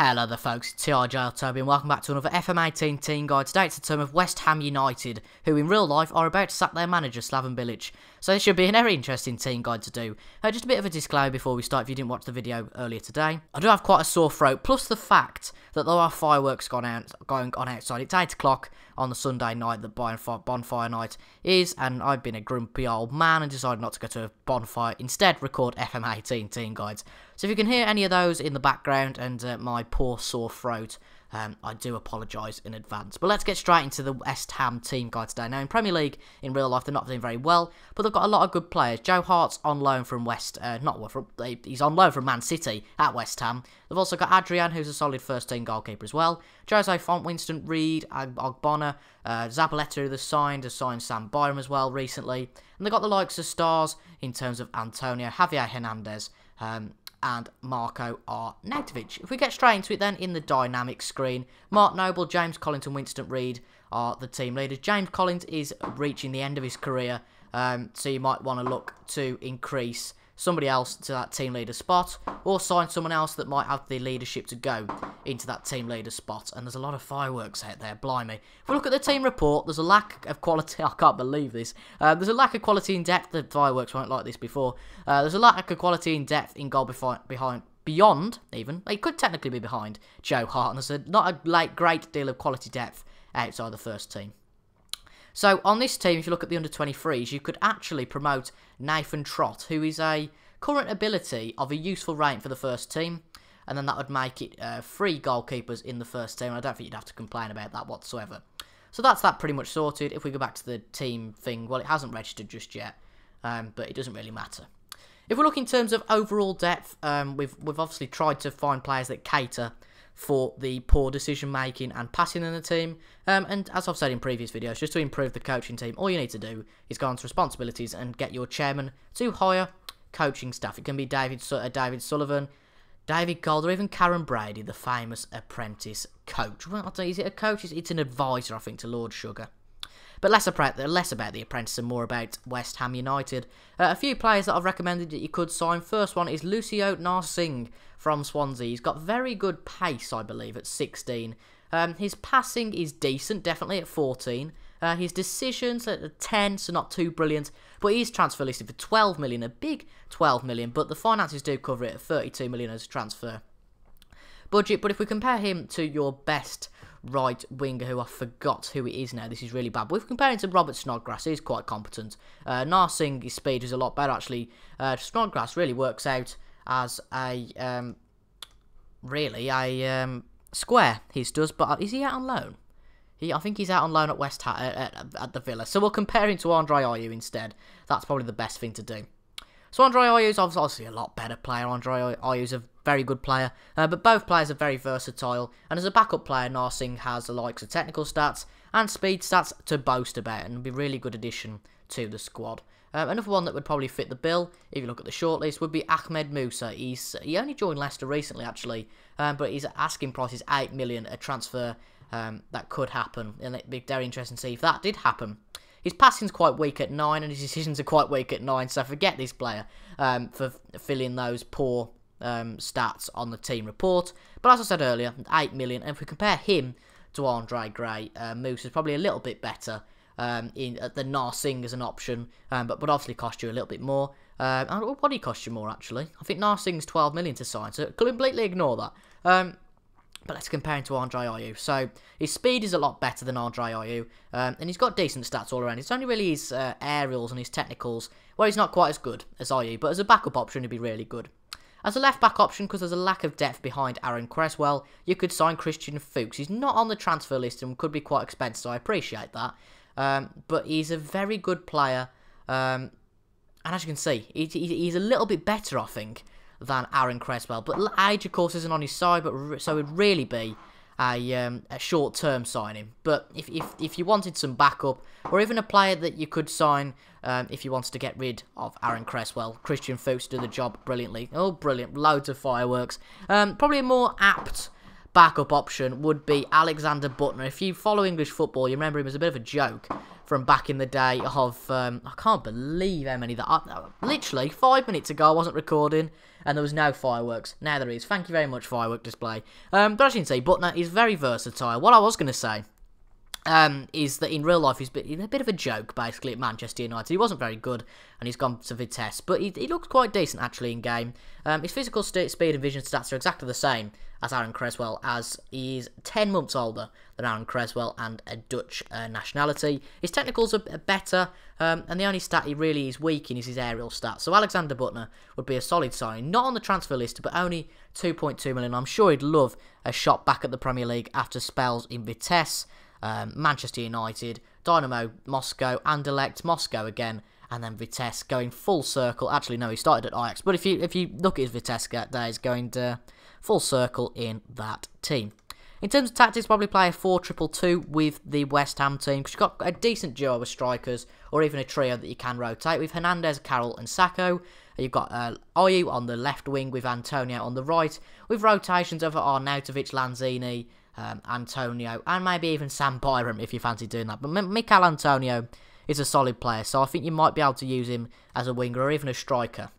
Hello there folks, it's TRJ Toby and welcome back to another FM18 team guide. Today it's the turn of West Ham United, who in real life are about to sack their manager Slaven Bilic. So this should be a very interesting team guide to do. Just a bit of a disclaimer before we start if you didn't watch the video earlier today. I do have quite a sore throat, plus the fact that there are fireworks going on outside. It's 8 o'clock on the Sunday night that bonfire night is, and I've been a grumpy old man and decided not to go to a bonfire, instead record FM18 team guides. So if you can hear any of those in the background and my poor sore throat, I do apologise in advance. But let's get straight into the West Ham team guide today. Now in Premier League, in real life, they're not doing very well, but they've got a lot of good players. Joe Hart's on loan from he's on loan from Man City at West Ham. They've also got Adrian, who's a solid first-team goalkeeper as well. Jose Font, Winston Reid, Ogbonna, Zabaleta, has signed Sam Byram as well recently. And they've got the likes of stars in terms of Antonio, Javier Hernandez, and Marco Arnautovic. If we get straight into it then, in the dynamic screen, Mark Noble, James Collins and Winston Reid are the team leaders. James Collins is reaching the end of his career, so you might want to look to increase somebody else to that team leader spot, or sign someone else that might have the leadership to go into that team leader spot. And there's a lot of fireworks out there, blimey. If we look at the team report, there's a lack of quality. I can't believe this. There's a lack of quality in depth. The fireworks weren't like this before. There's a lack of quality in depth in goal beyond even. They could technically be behind Joe Hart, and there's not a great deal of quality depth outside the first team. So on this team, if you look at the under-23s, you could actually promote Nathan Trott, who is a current ability of a useful rating for the first team, and then that would make it 3 goalkeepers in the first team. I don't think you'd have to complain about that whatsoever. So that's that pretty much sorted. If we go back to the team thing, well, it hasn't registered just yet, but it doesn't really matter. If we look in terms of overall depth, we've obviously tried to find players that cater for the poor decision making and passing in the team, and as I've said in previous videos, just to improve the coaching team, all you need to do is go on to responsibilities and get your chairman to hire coaching staff. It can be David Sullivan, David Gold, or even Karen Brady, the famous apprentice coach. Well, I'll tell you, is it a coach? It's an advisor, I think, to Lord Sugar. But less about the apprentice and more about West Ham United. A few players that I've recommended that you could sign. First one is Lucio Narsingh from Swansea. He's got very good pace, I believe, at 16. His passing is decent, definitely, at 14. His decisions at 10, so not too brilliant. But he's transfer listed for 12 million, a big 12 million. But the finances do cover it at 32 million as a transfer budget. But if we compare him to your best right winger, who I forgot who it is now, this is really bad, but if we compare him to Robert Snodgrass, he's quite competent. Narsingh, his speed is a lot better actually. Snodgrass really works out as a square, his does, but is he out on loan? I think he's out on loan at West Ham, at the Villa, so we'll compare him to Andre Ayew instead. That's probably the best thing to do. So Andre Ayew is obviously a lot better player. Andre Ayew is a very good player, but both players are very versatile. And as a backup player, Narsingh has the likes of technical stats and speed stats to boast about, and would be a really good addition to the squad. Another one that would probably fit the bill, if you look at the shortlist, would be Ahmed Musa. He only joined Leicester recently, actually, but his asking price is 8 million, a transfer that could happen, and it'd be very interesting to see if that did happen. His passing's quite weak at 9, and his decisions are quite weak at 9, so forget this player for filling those poor stats on the team report. But as I said earlier, 8 million, and if we compare him to Andre Gray, Moose is probably a little bit better than Narsingh as an option, but would obviously cost you a little bit more. What do he cost you more, actually? I think Narsingh's 12 million to sign, so completely ignore that. But let's compare him to Andre Ayew. So his speed is a lot better than Andre Ayew, and he's got decent stats all around. It's only really his aerials and his technicals where he's not quite as good as Ayew, but as a backup option, he'd be really good. As a left-back option, because there's a lack of depth behind Aaron Cresswell, you could sign Christian Fuchs. He's not on the transfer list and could be quite expensive, so I appreciate that. But he's a very good player, and as you can see, he's a little bit better, I think, than Aaron Cresswell. But age, of course, isn't on his side, but so it would really be a short-term signing. But if you wanted some backup, or even a player that you could sign if you wanted to get rid of Aaron Cresswell, Christian Fuchs do the job brilliantly. Oh, brilliant. Loads of fireworks. Probably a more apt backup option would be Alexander Butner. If you follow English football, you remember him as a bit of a joke from back in the day of, I can't believe how many literally 5 minutes ago I wasn't recording and there was no fireworks. Now there is. Thank you very much, firework display. But as you can see, Butner is very versatile. What I was going to say is that in real life he's a bit of a joke, basically, at Manchester United. He wasn't very good, and he's gone to Vitesse, but he looks quite decent, actually, in game. His physical speed and vision stats are exactly the same as Aaron Cresswell, as he's 10 months older than Aaron Cresswell and a Dutch nationality. His technicals are better, and the only stat he really is weak in is his aerial stats. So Alexander Butner would be a solid signing, not on the transfer list, but only 2.2 million. I'm sure he'd love a shot back at the Premier League after spells in Vitesse, Manchester United, Dynamo Moscow, Anderlecht, Moscow again, and then Vitesse, going full circle. Actually, no, he started at Ajax, but if you look at his Vitesse days, going full circle in that team. In terms of tactics, probably play a 4-2-2 with the West Ham team, because you've got a decent duo of strikers, or even a trio that you can rotate with Hernandez, Carroll and Sacco. You've got Ayew on the left wing with Antonio on the right, with rotations over Arnautovic, Lanzini, Antonio, and maybe even Sam Byram if you fancy doing that. But Mikel Antonio is a solid player, so I think you might be able to use him as a winger or even a striker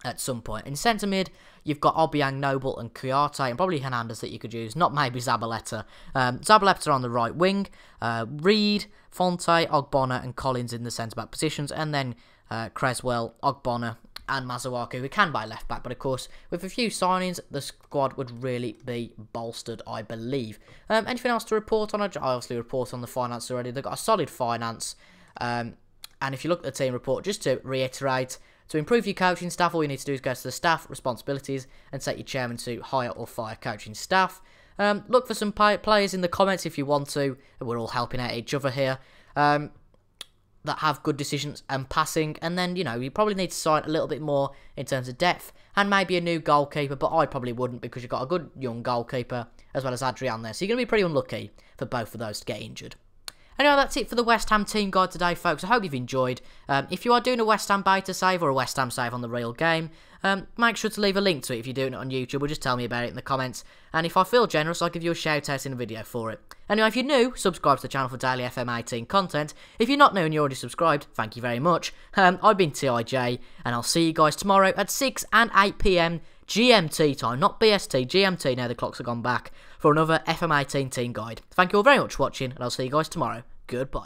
at some point. In centre mid, you've got Obiang, Noble and Kouyaté, and probably Hernandez that you could use, not maybe Zabaleta. Zabaleta on the right wing, Reed, Fonte, Ogbonna and Collins in the centre-back positions, and then Cresswell, Ogbonna and Masuaku, who can buy left back, but of course, with a few signings, the squad would really be bolstered, I believe. Anything else to report on? I obviously report on the finance already. They've got a solid finance, and if you look at the team report, just to reiterate, to improve your coaching staff, all you need to do is go to the staff responsibilities and set your chairman to hire or fire coaching staff. Look for some players in the comments if you want to. We're all helping out each other here. That have good decisions and passing, and then, you know, you probably need to sign a little bit more in terms of depth, and maybe a new goalkeeper, but I probably wouldn't, because you've got a good young goalkeeper, as well as Adrian there, so you're going to be pretty unlucky for both of those to get injured. Anyway, that's it for the West Ham team guide today, folks. I hope you've enjoyed. If you are doing a West Ham beta save or a West Ham save on the real game, make sure to leave a link to it if you're doing it on YouTube, or just tell me about it in the comments. And if I feel generous, I'll give you a shout out in a video for it. Anyway, if you're new, subscribe to the channel for daily FM18 content. If you're not new and you're already subscribed, thank you very much. I've been TIJ, and I'll see you guys tomorrow at 6 and 8 PM GMT time, not BST, GMT, now the clocks have gone back, for another FM18 team guide. Thank you all very much for watching, and I'll see you guys tomorrow. Goodbye.